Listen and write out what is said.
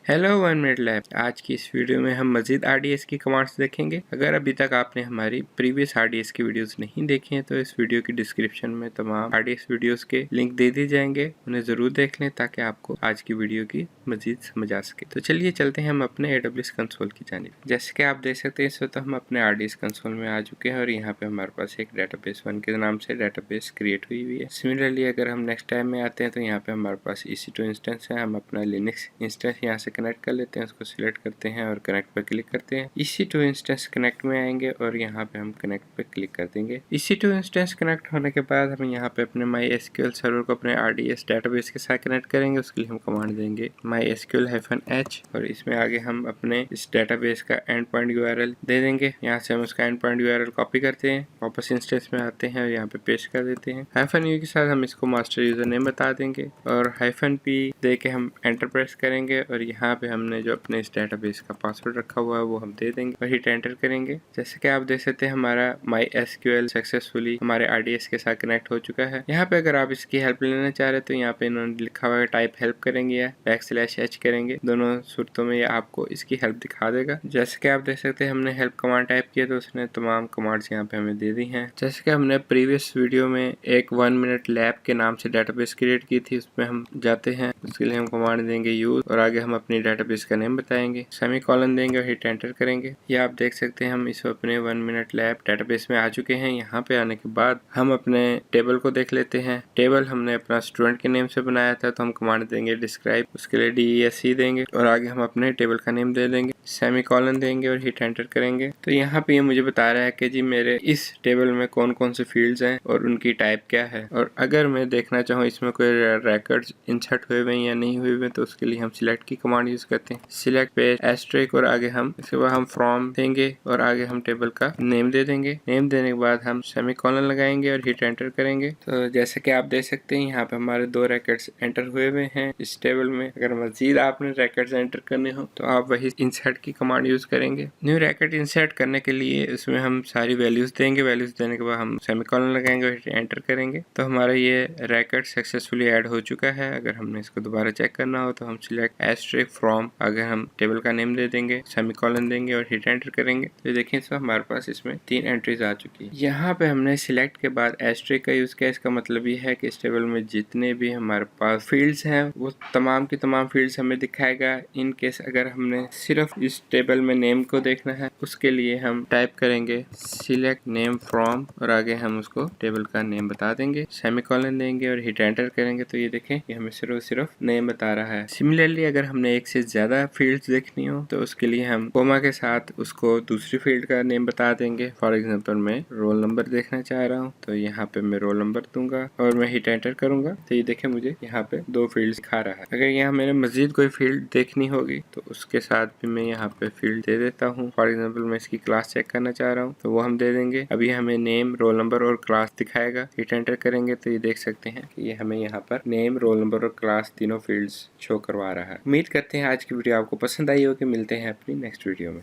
Hello OneMinuteLab। आज की इस वीडियो में हम मजीद RDS की कमांड्स देखेंगे। अगर अभी तक आपने हमारी प्रीवियस RDS की वीडियोस नहीं देखी हैं तो इस वीडियो की डिस्क्रिप्शन में तमाम RDS वीडियोस के लिंक दे दिए जाएंगे, उन्हें ज़रूर देख लें ताकि आपको आज की वीडियो की मजीद समझ आ सके। तो चलिए चलते हैं हम अपने AWS कंसोल की जानिब। जैसे कि आप देख सकते हैं इस वक्त हम अपने RDS कंसोल में आ चुके हैं और यहाँ पे हमारे पास एक डेटाबेस 1 के नाम से डेटाबेस क्रिएट हुई हुई है। सिमिलरली अगर हम नेक्स्ट टाइम में आते हैं तो यहाँ पे हमारे पास EC2 इंस्टेंस है। हम अपना लिनक्स इंस्टेंस यहाँ से कनेक्ट कर लेते हैं, उसको सिलेक्ट करते हैं और कनेक्ट पर क्लिक करते हैं। EC2 इंस्टेंस कनेक्ट में आएंगे और यहाँ पे हम कनेक्ट पे क्लिक कर देंगे। EC2 इंस्टेंस कनेक्ट होने के बाद हम यहाँ पे अपने MySQL सर्वर को अपने RDS डेटाबेस के साथ कनेक्ट करेंगे। उसके लिए हम कमांड देंगे MySQL-h और इसमें आगे हम अपने इस डेटाबेस का एंड पॉइंट URL दे देंगे। यहाँ से हम उसका एंड पॉइंट URL कॉपी करते हैं, वापस इंस्टेंस में आते हैं और यहाँ पे पेस्ट कर देते हैं। -u के साथ हम इसको मास्टर यूजर नेम बता देंगे और -p दे के हम एंटर प्रेस करेंगे और यहाँ पे हमने जो अपने इस डेटाबेस का पासवर्ड रखा हुआ है वो हम दे देंगे और हिट एंटर करेंगे। जैसे कि आप देख सकते हैं हमारा MySQL सक्सेसफुली हमारे RDS के साथ कनेक्ट हो चुका है। यहाँ पे अगर आप इसकी हेल्प लेना चाह रहे हैं तो यहाँ पे इन्होंने लिखा हुआ है टाइप हेल्प करेंगे या \h करेंगे, दोनों सूरतों में ये आपको इसकी हेल्प दिखा देगा। जैसे कि आप देख सकते हैं हमने हेल्प कमांड टाइप किया तो उसने तमाम कमांड्स यहाँ पे हमें दे दी हैं। जैसे कि हमने प्रीवियस वीडियो में एक OneMinuteLab के नाम से डेटाबेस क्रिएट की थी, उसमें हम जाते हैं, उसके लिए हम कमांड देंगे यूज और आगे हम अपनी डेटाबेस का नेम बताएंगे, सेमीकोलन देंगे और हिट एंटर करेंगे। ये आप देख सकते हैं हम इस अपने OneMinuteLab डेटाबेस में आ चुके हैं। यहाँ पे आने के बाद हम अपने टेबल को देख लेते हैं। टेबल हमने अपना स्टूडेंट के नेम से बनाया था तो हम कमांड देंगे डिस्क्राइब, उसके लिए DESC देंगे और आगे हम अपने टेबल का नेम दे देंगे, सेमीकोलन देंगे और हिट एंटर करेंगे। तो यहाँ पे ये मुझे बता रहा है कि जी मेरे इस टेबल में कौन कौन से फील्ड्स हैं और उनकी टाइप क्या है। और अगर मैं देखना चाहूँ इसमें कोई रिकॉर्ड्स इंसर्ट हुए हुए या नहीं हुए हुए तो उसके लिए हम सिलेक्ट की कमांड यूज करते हैं, सिलेक्ट पे एस्ट्रिक और आगे हम इसके बाद हम फ्रॉम देंगे और आगे हम टेबल का नेम दे देंगे। नेम देने के बाद हम सेमीकोलन लगाएंगे और हिट एंटर करेंगे। तो जैसे कि आप देख सकते हैं यहाँ पे हमारे 2 रिकॉर्ड्स एंटर हुए हुए हैं इस टेबल में। अगर मजीद आपने रिकॉर्ड्स एंटर करने हो तो आप वही इंसर्ट की कमांड यूज करेंगे। न्यू रिकॉर्ड इंसर्ट करने के लिए उसमें हम सारी वैल्यूज देंगे, वैल्यूज देने के बाद हम सेमीकोलन लगाएंगे और एंटर करेंगे। तो हमारा ये रिकॉर्ड सक्सेसफुली ऐड हो चुका है। अगर हमने इसको दोबारा चेक करना हो तो हम सिलेक्ट एस्ट्रिक फ्रॉम, अगर हम टेबल का नेम दे देंगे, सेमीकोलन देंगे और हिट एंटर करेंगे। तो देखें तो हमारे पास इसमें 3 एंट्रीज आ चुकी है। यहाँ पे हमने सिलेक्ट के बाद एस्ट्रिक का यूज किया। इसका मतलब ये है कि इस टेबल में जितने भी हमारे पास फील्ड्स हैं वो तमाम की तमाम फील्ड्स हमें दिखाएगा। इन केस अगर हमने सिर्फ इस टेबल में नेम को देखना है उसके लिए हम टाइप करेंगे सिलेक्ट नेम फ्रॉम और आगे हम उसको टेबल का नेम बता देंगे, सेमीकोलन देंगे और हिट एंटर करेंगे। तो ये देखें ये हमें सिर्फ नेम बता रहा है। सिमिलरली अगर हमने एक से ज्यादा फील्ड्स देखनी हो तो उसके लिए हम कोमा के साथ उसको दूसरी फील्ड का नेम बता देंगे। फॉर एग्जांपल मैं रोल नंबर देखना चाह रहा हूँ तो यहाँ पे मैं रोल नंबर दूंगा और मैं हिट एंटर करूंगा। तो ये देखें मुझे यहाँ पे 2 फील्ड्स दिखा रहा है। अगर यहाँ मैंने मजीद कोई फील्ड देखनी होगी तो उसके साथ भी मैं यहाँ पे फील्ड दे देता हूँ। फॉर एग्जाम्पल मैं इसकी क्लास चेक करना चाह रहा हूँ तो वो हम दे देंगे। अभी हमें नेम, रोल नंबर और क्लास दिखाएगा। हिट एंटर करेंगे तो ये देख सकते हैं कि ये हमें यहाँ पर नेम, रोल नंबर और क्लास तीनों फील्ड्स शो करवा रहा है। उम्मीद करते हैं आज की वीडियो आपको पसंद आई होगी। मिलते हैं अपनी नेक्स्ट वीडियो में।